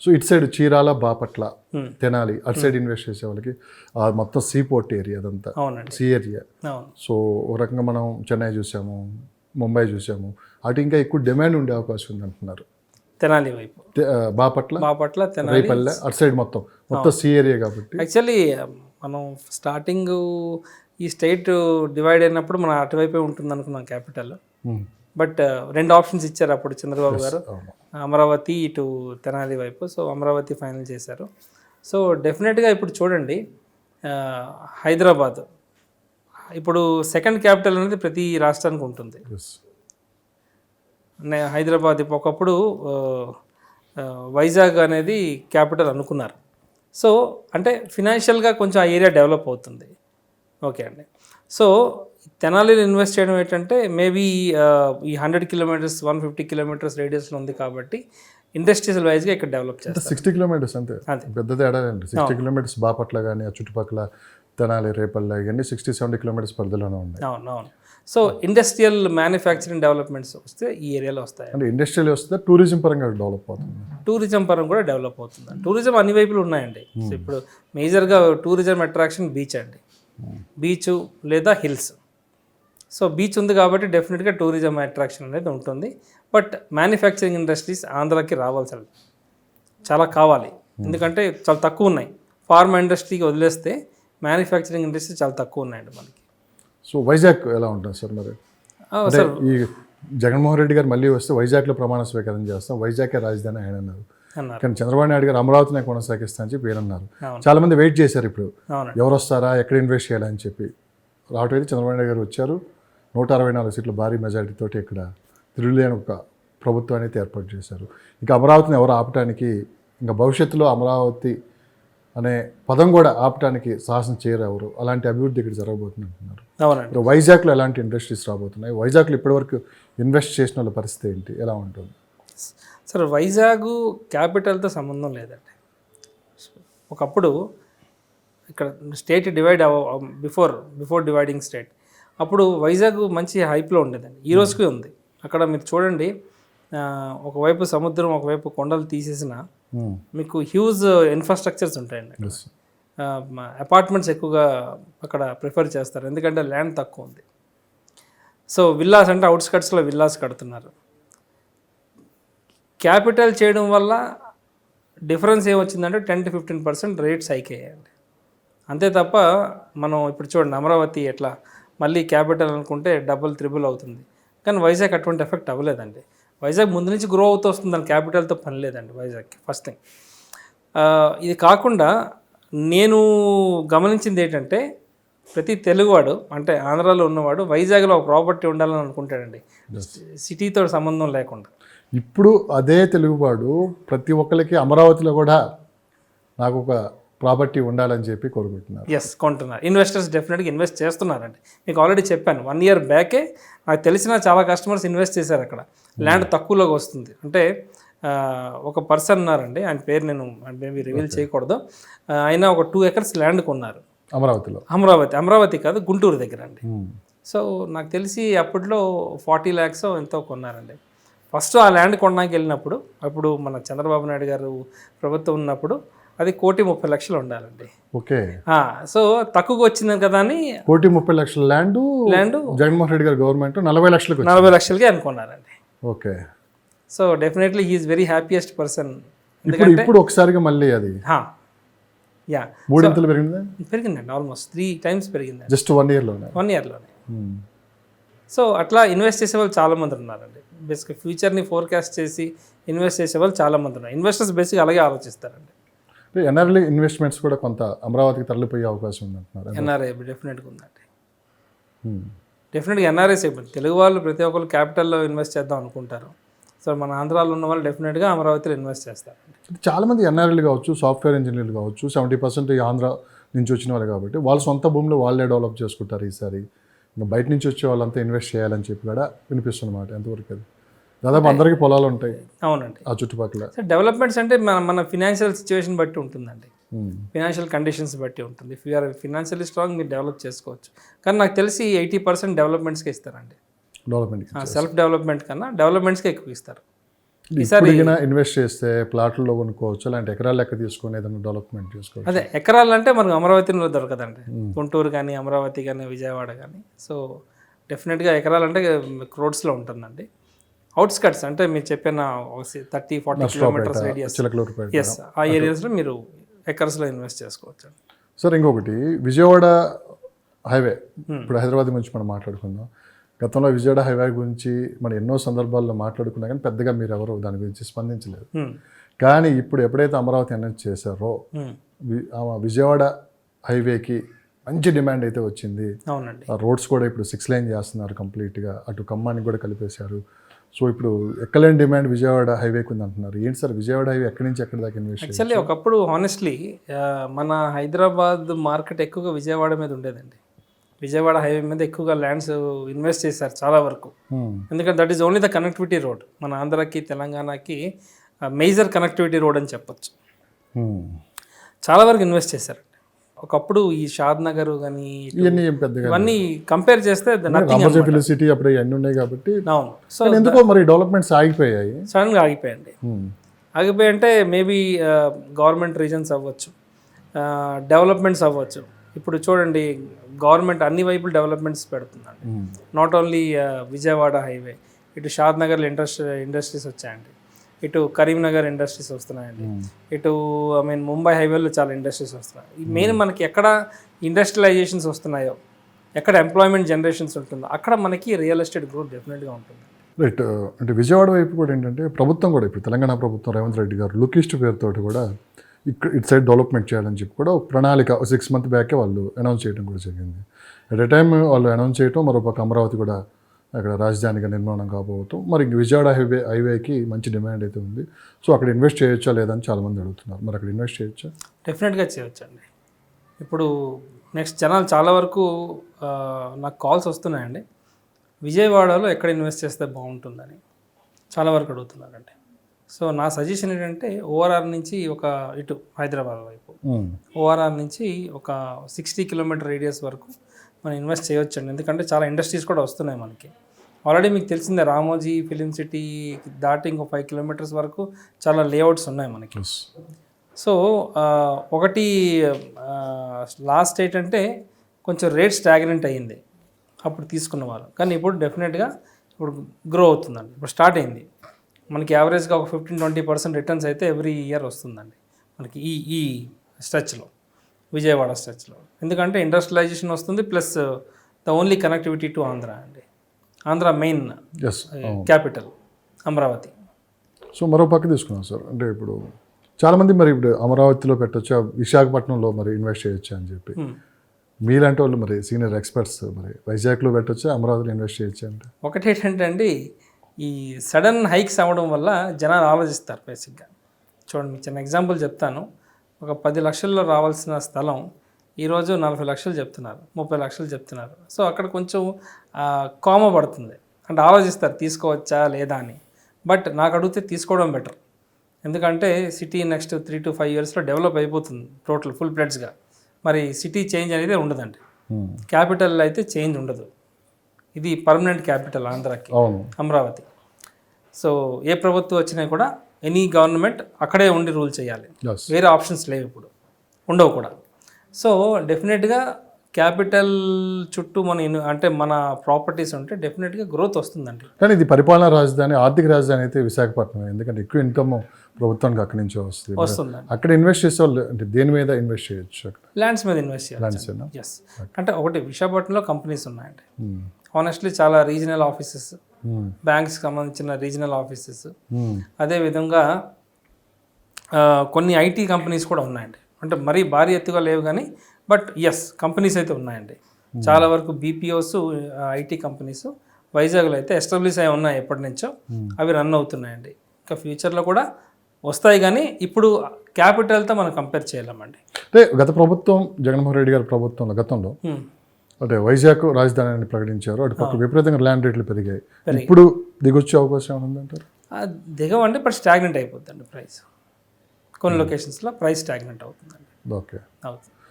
So ఇటు side Chirala, Bapatla, Tenali అటు side invest చేసే వాళ్ళకి మొత్తం సీ పోర్ట్ ఏరియా అదంతా, సీ ఏరియా. సో ఓ రకంగా మనం చెన్నై చూసాము, ముంబై చూసాము, అటు ఇంకా ఎక్కువ డిమాండ్ ఉండే అవకాశం ఉంది అంటున్నారు. తెనాలి వైపు, బాపట్ల, రేపల్లె అటు సైడ్ మొత్తం సీ ఏరియా కాబట్టి. యాక్చువల్లీ మనం స్టార్టింగ్ ఈ స్టేట్ డివైడ్ అయినప్పుడు మనం అటువైపే ఉంటుంది అనుకున్నాం క్యాపిటల్. బట్ 2 ఆప్షన్స్ ఇచ్చారు అప్పుడు చంద్రబాబు గారు, అమరావతి ఇటు తెనాలి వైపు. సో అమరావతి ఫైనల్ చేశారు. సో డెఫినెట్గా ఇప్పుడు చూడండి, హైదరాబాద్ ఇప్పుడు సెకండ్ క్యాపిటల్ అనేది ప్రతి రాష్ట్రానికి ఉంటుంది. హైదరాబాద్ ఒకప్పుడు వైజాగ్ అనేది క్యాపిటల్ అనుకున్నారు. సో అంటే ఫినాన్షియల్గా కొంచెం ఆ ఏరియా డెవలప్ అవుతుంది. ఓకే అండి. సో తెనాలిలో ఇన్వెస్ట్ చేయడం ఏంటంటే మేబీ ఈ 100 కిలోమీటర్స్ 150 కిలోమీటర్స్ రేడియస్లో ఉంది కాబట్టి ఇండస్ట్రియల్ వైజ్గా ఇక్కడ డెవలప్ చేస్తారు. 60 కిలోమీటర్స్ అంతే, పెద్ద తేడా అండి. 60 కిలోమీటర్స్ బాపట్ల కానీ ఆ చుట్టుపక్కల తెనాలి, రేపల్లె ఇవన్నీ 60-70 కిలోమీటర్స్ పరిధిలోనే ఉన్నాయి. అవును. సో ఇండస్ట్రియల్ మ్యానుఫ్యాక్చరింగ్ డెవలప్మెంట్స్ వస్తే ఈ ఏరియాలో వస్తాయి. అంటే ఇండస్ట్రియల్ వస్తే టూరిజం పరంగా డెవలప్ అవుతుంది. టూరిజం పరంగా కూడా డెవలప్ అవుతుంది. టూరిజం అన్ని వైపులు ఉన్నాయండి. సో ఇప్పుడు మేజర్గా టూరిజం అట్రాక్షన్ బీచ్ అండి, బీచ్ లేదా హిల్స్. సో బీచ్ ఉంది కాబట్టి డెఫినెట్గా టూరిజం అట్రాక్షన్ అనేది ఉంటుంది. బట్ మ్యానుఫ్యాక్చరింగ్ ఇండస్ట్రీస్ ఆంధ్రాకి రావాల్సి చాలా కావాలి, ఎందుకంటే చాలా తక్కువ ఉన్నాయి. ఫార్మా ఇండస్ట్రీకి వదిలేస్తే మ్యానుఫ్యాక్చరింగ్ ఇండస్ట్రీ చాలా తక్కువ ఉన్నాయండి మనకి. సో వైజాగ్ ఎలా ఉంటుంది సార్ మరి? సార్ ఈ జగన్మోహన్ రెడ్డి గారు మళ్ళీ వస్తే వైజాగ్లో ప్రమాణ స్వీకారం చేస్తాం, వైజాగ్కే రాజధాని ఆయన అన్నారు. కానీ చంద్రబాబు నాయుడు గారు అమరావతిని కొనసాగిస్తా అని చెప్పి అన్నారు. చాలా మంది వెయిట్ చేశారు ఇప్పుడు ఎవరు వస్తారా, ఎక్కడ ఇన్వెస్ట్ చేయాలని చెప్పి. రావటం అయితే చంద్రబాబు నాయుడు గారు వచ్చారు, 164 సీట్లు భారీ మెజారిటీతోటి ఇక్కడ తిరుగులేని ఒక ప్రభుత్వాన్ని అయితే ఏర్పాటు చేశారు. ఇంకా అమరావతిని ఎవరు ఆపటానికి, ఇంకా భవిష్యత్తులో అమరావతి అనే పదం కూడా ఆపటానికి సాహసం చేయరు ఎవరు. అలాంటి అభివృద్ధి ఇక్కడ జరగబోతుంది అంటున్నారు. అవునండి. వైజాగ్లో ఎలాంటి ఇండస్ట్రీస్ రాబోతున్నాయి, వైజాగ్లో ఇప్పటివరకు ఇన్వెస్ట్ చేసిన వాళ్ళ పరిస్థితి ఏంటి, ఎలా ఉంటుంది సార్? వైజాగ్ క్యాపిటల్తో సంబంధం లేదండి. ఒకప్పుడు ఇక్కడ state divide before dividing state అప్పుడు వైజాగ్ మంచి హైప్లో ఉండేదండి. ఈ రోజుకి ఉంది. అక్కడ మీరు చూడండి, ఒకవైపు సముద్రం, ఒకవైపు కొండలు తీసేసిన మీకు హ్యూజ్ ఇన్ఫ్రాస్ట్రక్చర్స్ ఉంటాయండి. అపార్ట్మెంట్స్ ఎక్కువగా అక్కడ ప్రిఫర్ చేస్తారు, ఎందుకంటే ల్యాండ్ తక్కువ ఉంది. సో విల్లాస్ అంటే అవుట్స్కట్స్లో విల్లాస్ కడుతున్నారు. క్యాపిటల్ చేయడం వల్ల డిఫరెన్స్ ఏమొచ్చిందంటే 10-15% రేట్స్ హైక్ అయ్యాయండి. అంతే తప్ప మనం ఇప్పుడు చూడండి అమరావతి ఎట్లా మళ్ళీ క్యాపిటల్ అనుకుంటే డబుల్ త్రిబుల్ అవుతుంది. కానీ వైజాగ్ అటువంటి ఎఫెక్ట్ అవ్వలేదండి. వైజాగ్ ముందు నుంచి గ్రో అవుతూ వస్తుంది, దాని క్యాపిటల్తో పని లేదండి వైజాగ్కి. First thing. ఇది కాకుండా నేను గమనించింది ఏంటంటే ప్రతి తెలుగువాడు అంటే ఆంధ్రాలో ఉన్నవాడు వైజాగ్లో ఒక ప్రాపర్టీ ఉండాలని అనుకుంటాడండి, సిటీతో సంబంధం లేకుండా. ఇప్పుడు అదే తెలుగువాడు ప్రతి ఒక్కరికి అమరావతిలో కూడా నాకు ఒక ప్రాపర్టీ ఉండాలని చెప్పి కోరుకుంటున్నారు. ఎస్, కొంటున్నారు. ఇన్వెస్టర్స్ డెఫినెట్గా ఇన్వెస్ట్ చేస్తున్నారండి. మీకు ఆల్రెడీ చెప్పాను, 1 year బ్యాకే నాకు తెలిసిన చాలా కస్టమర్స్ ఇన్వెస్ట్ చేశారు అక్కడ. ల్యాండ్ తక్కువలోకి వస్తుంది అంటే ఒక పర్సన్ ఉన్నారండి, ఆయన పేరు నేను మేబీ రివీల్ చేయకూడదు. ఆయన ఒక 2 acres ల్యాండ్ కొన్నారు అమరావతిలో. అమరావతి కాదు, గుంటూరు దగ్గర అండి. సో నాకు తెలిసి అప్పట్లో 40 lakhs ఎంతో కొన్నారండి. ఫస్ట్ ఆ ల్యాండ్ కొనడానికి వెళ్ళినప్పుడు, అప్పుడు మన చంద్రబాబు నాయుడు గారు ప్రభుత్వం ఉన్నప్పుడు అది 1,30,00,000 ఉండాలండి. ఓకే. సో తక్కువగా వచ్చింది కదా అని 1,30,00,000 ల్యాండ్ జగన్మోహన్ రెడ్డి గారు గవర్నమెంట్ 40 లక్షలకి అనుకున్నారండి. Okay. So definitely he's very happiest person. ఇప్పుడు ఒకసారిగా మళ్ళీ అది యా 3 ఇంతలు పెరిగిందండి, ఆల్మోస్ట్ 3 times పెరిగిందండి జస్ట్ 1 yearలోనే. సో అట్లా ఇన్వెస్ట్ చేసే వాళ్ళు చాలామంది ఉన్నారండి. బేసిక్గా ఫ్యూచర్ని ఫోర్కాస్ట్ చేసి ఇన్వెస్ట్ చేసే వాళ్ళు చాలామంది ఉన్నారు. ఇన్వెస్టర్స్ బేసిక్గా అలాగే ఆలోచిస్తారండి. ఎన్ఆర్ఐ ఇన్వెస్ట్మెంట్స్ కూడా కొంత అమరావతికి తరలిపోయే అవకాశం ఉందంటున్నారు. ఎన్ఆర్ఐ డెఫినెట్గా ఉందండి. డెఫినెట్గా ఎన్ఆర్ఐస్ అయిపోయింది. తెలుగు వాళ్ళు ప్రతి ఒక్కరు క్యాపిటల్లో ఇన్వెస్ట్ చేద్దాం అనుకుంటారు. సో మన ఆంధ్రాలో ఉన్న వాళ్ళు డెఫినెట్గా అమరావతిలో ఇన్వెస్ట్ చేస్తారండి. చాలామంది ఎన్ఆర్ఐలు కావచ్చు, సాఫ్ట్వేర్ ఇంజనీర్లు కావచ్చు, 70% ఆంధ్ర నుంచి వచ్చిన వాళ్ళు కాబట్టి వాళ్ళ సొంత భూమిలో వాళ్ళే డెవలప్ చేసుకుంటారు. ఈసారి ఇంకా బయట నుంచి వచ్చే వాళ్ళంతా ఇన్వెస్ట్ చేయాలని చెప్పి కూడా వినిపిస్తున్నమాట. ఎంతవరకు అది? దాదాపు అందరికీ పొలాలు ఉంటాయి. అవునండి, ఆ చుట్టుపక్కల. డెవలప్మెంట్స్ అంటే మన ఫినాన్షియల్ సిచ్యువేషన్ బట్టి ఉంటుందండి, ఫినాన్షియల్ కండిషన్స్ బట్టి ఉంటుంది. ఇఫ్ యూఆర్ ఫినాన్షియల్లీ స్ట్రాంగ్ మీరు డెవలప్ చేసుకోవచ్చు. కానీ నాకు తెలిసి 80% డెవలప్మెంట్స్కి ఇస్తారండి. డెవలప్మెంట్, సెల్ఫ్ డెవలప్మెంట్ కన్నా డెవలప్మెంట్స్కి ఎక్కువ ఇస్తారు. ఈసారి ఇన్వెస్ట్ చేస్తే ప్లాట్లలో కొనుక్కోవచ్చు, అలాంటి ఎకరాల లెక్క తీసుకొని ఏదైనా డెవలప్మెంట్ చేసుకోవచ్చు. అదే ఎకరాలు అంటే మనకు అమరావతిలో దొరకదండి, గుంటూరు కానీ అమరావతి కానీ విజయవాడ కానీ. సో డెఫినెట్గా ఎకరాలు అంటే క్రోడ్స్లో ఉంటుందండి. అవుట్స్కట్స్ అంటే మీరు చెప్పిన 30-40 కిలోమీటర్స్ రేడియస్, చిలకలూరుపేట, ఎస్, ఆ ఏరియాస్లో మీరు ఎకర్స్లో ఇన్వెస్ట్ చేసుకోవచ్చు. సార్ ఇంకొకటి విజయవాడ హైవే, ఇప్పుడు హైదరాబాద్ గురించి మనం మాట్లాడుకుందాం. గతంలో విజయవాడ హైవే గురించి మనం ఎన్నో సందర్భాల్లో మాట్లాడుకున్నా కానీ పెద్దగా మీరు ఎవరు దాని గురించి స్పందించలేదు. కానీ ఇప్పుడు ఎప్పుడైతే అమరావతి అనౌన్స్ చేశారో విజయవాడ హైవేకి మంచి డిమాండ్ అయితే వచ్చింది. అవునండి, రోడ్స్ కూడా ఇప్పుడు 6 లైన్ చేస్తున్నారు కంప్లీట్గా, అటు ఖమ్మానికి కూడా కలిపేశారు. సో ఇప్పుడు ఎక్కలేని డిమాండ్ విజయవాడ హైవేకి ఉంది అంటున్నారు. ఏంటి సార్ విజయవాడ హైవే ఎక్కడి నుంచి ఎక్కడి దాకా ఇన్వెస్ట్? యాక్చువల్లీ ఒకప్పుడు హానెస్ట్లీ మన హైదరాబాద్ మార్కెట్ ఎక్కువగా విజయవాడ మీద ఉండేదండి. విజయవాడ హైవే మీద ఎక్కువగా ల్యాండ్స్ ఇన్వెస్ట్ చేశారు చాలా వరకు. ఎందుకంటే that is only the connectivity road, మన ఆంధ్రాకి తెలంగాణకి మేజర్ కనెక్టివిటీ రోడ్ అని చెప్పొచ్చు. చాలా వరకు ఇన్వెస్ట్ చేశారు. ఒకప్పుడు ఈ షాద్ నగర్ కానీ ఇవన్నీ కంపేర్ చేస్తే సిటీ అప్పుడు అన్నీ ఉన్నాయి కాబట్టి. అవును, సో ఎందుకో మరి డెవలప్మెంట్స్ ఆగిపోయాయి, సడన్గా ఆగిపోయాయండి. ఆగిపోయి అంటే మేబీ గవర్నమెంట్ రీజన్స్ అవ్వచ్చు, డెవలప్మెంట్స్ అవ్వచ్చు. ఇప్పుడు చూడండి గవర్నమెంట్ అన్ని వైపులు డెవలప్మెంట్స్ పెడుతుందండి. నాట్ ఓన్లీ విజయవాడ హైవే, ఇటు షాద్ నగర్లో ఇండస్ట్రీస్ వచ్చాయండి, ఇటు కరీంనగర్ ఇండస్ట్రీస్ వస్తున్నాయండి, ఇటు ముంబై హైవేలో చాలా ఇండస్ట్రీస్ వస్తున్నాయి. మెయిన్ మనకి ఎక్కడ ఇండస్ట్రియలైజేషన్స్ వస్తున్నాయో, ఎక్కడ ఎంప్లాయ్మెంట్ జనరేషన్స్ ఉంటుందో అక్కడ మనకి రియల్ ఎస్టేట్ గ్రోత్ డెఫినెట్గా ఉంటుంది. రైట్. అంటే విజయవాడ వైపు కూడా ఏంటంటే ప్రభుత్వం కూడా ఇప్పుడు తెలంగాణ ప్రభుత్వం రేవంత్ రెడ్డి గారు లుకిస్ట్ పేరుతోటి కూడా ఇటు సైడ్ డెవలప్మెంట్ చేయాలని చెప్పి కూడా ప్రణాళిక 6 months బ్యాకే వాళ్ళు అనౌన్స్ చేయడం కూడా జరిగింది. అట్ ఏ టైం వాళ్ళు అనౌన్స్ చేయడం, మరోపక్క అమరావతి కూడా అక్కడ రాజధానిగా నిర్మాణం కాబోతూ మరి విజయవాడ హైవేకి మంచి డిమాండ్ అయితే ఉంది. సో అక్కడ ఇన్వెస్ట్ చేయొచ్చా లేదని చాలామంది అడుగుతున్నారు. మరి అక్కడ ఇన్వెస్ట్ చేయొచ్చా? డెఫినెట్గా చేయొచ్చండి. ఇప్పుడు నెక్స్ట్ జనాలు చాలా వరకు నాకు కాల్స్ వస్తున్నాయండి, విజయవాడలో ఎక్కడ ఇన్వెస్ట్ చేస్తే బాగుంటుందని చాలా వరకు అడుగుతున్నారండి. సో నా సజెషన్ ఏంటంటే ఓఆర్ఆర్ నుంచి ఒక ఇటు హైదరాబాద్ వైపు, ఓఆర్ఆర్ నుంచి ఒక 60 కిలోమీటర్ రేడియస్ వరకు మనం ఇన్వెస్ట్ చేయొచ్చండి. ఎందుకంటే చాలా ఇండస్ట్రీస్ కూడా వస్తున్నాయి మనకి. ఆల్రెడీ మీకు తెలిసిందే రామోజీ ఫిలిం సిటీ దాటి ఇంకో 5 kilometers వరకు చాలా లేఅవుట్స్ ఉన్నాయి మనకి. సో ఒకటి లాస్ట్ ఏంటంటే కొంచెం రేట్ స్టాగ్నెంట్ అయ్యింది అప్పుడు తీసుకున్న వాళ్ళు, కానీ ఇప్పుడు డెఫినెట్గా ఇప్పుడు గ్రో అవుతుందండి. ఇప్పుడు స్టార్ట్ అయింది మనకి యావరేజ్గా ఒక 15-20% రిటర్న్స్ అయితే ఎవ్రీ ఇయర్ వస్తుందండి మనకి ఈ స్ట్రెచ్లో, విజయవాడ స్ట్రెచ్లో. ఎందుకంటే ఇండస్ట్రియలైజేషన్ వస్తుంది, plus the only connectivity to Andhra అండి. Andhra main capital Amaravati. So మరో పక్క తీసుకున్నాం సార్, అంటే ఇప్పుడు చాలామంది మరి ఇప్పుడు అమరావతిలో పెట్టొచ్చా, విశాఖపట్నంలో మరి ఇన్వెస్ట్ చేయొచ్చా అని చెప్పి, మీలాంటి వాళ్ళు మరి సీనియర్ ఎక్స్పర్ట్స్ మరి వైజాగ్లో పెట్టొచ్చా, అమరావతిలో ఇన్వెస్ట్ చేయొచ్చా అంటే? ఒకటేంటంటే అండి, ఈ సడన్ హైక్స్ అవ్వడం వల్ల జనాలు ఆలోచిస్తారు బేసిక్గా. చూడండి మీకు చిన్న ఎగ్జాంపుల్ చెప్తాను. ఒక 10 లక్షల్లో రావాల్సిన స్థలం ఈరోజు 40 లక్షలు చెప్తున్నారు, 30 లక్షలు చెప్తున్నారు. సో అక్కడ కొంచెం కామ పడుతుంది, అంటే ఆలోచిస్తారు తీసుకోవచ్చా లేదా అని. బట్ నాకు అడిగితే తీసుకోవడం బెటర్. ఎందుకంటే సిటీ నెక్స్ట్ 3 to 5 yearsలో డెవలప్ అయిపోతుంది టోటల్ ఫుల్ ప్లేట్స్గా. మరి సిటీ చేంజ్ అనేది ఉండదండి, క్యాపిటల్ అయితే చేంజ్ ఉండదు. ఇది పర్మనెంట్ క్యాపిటల్ ఆంధ్రాకి అమరావతి. సో ఏ ప్రభుత్వం వచ్చినా కూడా ఎనీ గవర్నమెంట్ అక్కడే ఉండి రూల్ చేయాలి, వేరే ఆప్షన్స్ లేవు, ఇప్పుడు ఉండవు కూడా. సో డెఫినెట్గా క్యాపిటల్ చుట్టూ అంటే మన ప్రాపర్టీస్ ఉంటే డెఫినెట్గా గ్రోత్ వస్తుందండి. కానీ ఇది పరిపాలనా రాజధాని, ఆర్థిక రాజధాని అయితే విశాఖపట్నం, ఎందుకంటే ఎక్కువ ఇన్కమ్ ప్రభుత్వానికి అక్కడి నుంచే వస్తుంది. అక్కడ ఇన్వెస్ట్ చేసే వాళ్ళు అంటే దేని మీద ఇన్వెస్ట్ చేయొచ్చు? అక్కడ ల్యాండ్స్ మీద ఇన్వెస్ట్ చేయాలి. ఎస్, అంటే ఒకటి విశాఖపట్నంలో కంపెనీస్ ఉన్నాయండి. హానెస్ట్లీ చాలా రీజనల్ ఆఫీసెస్, బ్యాంక్స్కి సంబంధించిన రీజనల్ ఆఫీసెస్, అదేవిధంగా కొన్ని ఐటీ కంపెనీస్ కూడా ఉన్నాయండి. అంటే మరీ భారీ ఎత్తుగా లేవు కానీ బట్ ఎస్ కంపెనీస్ అయితే ఉన్నాయండి. చాలా వరకు బీపీఓస్, ఐటీ కంపెనీస్ వైజాగ్లో అయితే ఎస్టాబ్లిష్ అయి ఉన్నాయి ఎప్పటి నుంచో, అవి రన్ అవుతున్నాయండి. ఇంకా ఫ్యూచర్లో కూడా వస్తాయి, కానీ ఇప్పుడు క్యాపిటల్తో మనం కంపేర్ చేయలేమండి. అంటే గత ప్రభుత్వం జగన్మోహన్ రెడ్డి గారి ప్రభుత్వంలో గతంలో అంటే వైజాగ్ రాజధానిని ప్రకటించారు, అటు పక్క విపరీతంగా ల్యాండ్ రేట్లు పెరిగాయి. ఇప్పుడు దిగొచ్చే అవకాశం ఉందంటారు? దిగవండి, బట్ స్టాగ్నెంట్ అయిపోతుందండి ప్రైస్. కొన్ని లొకేషన్స్లో ప్రైస్ స్టాగ్నెంట్ అవుతుందండి. ఓకే, అవుతుంది.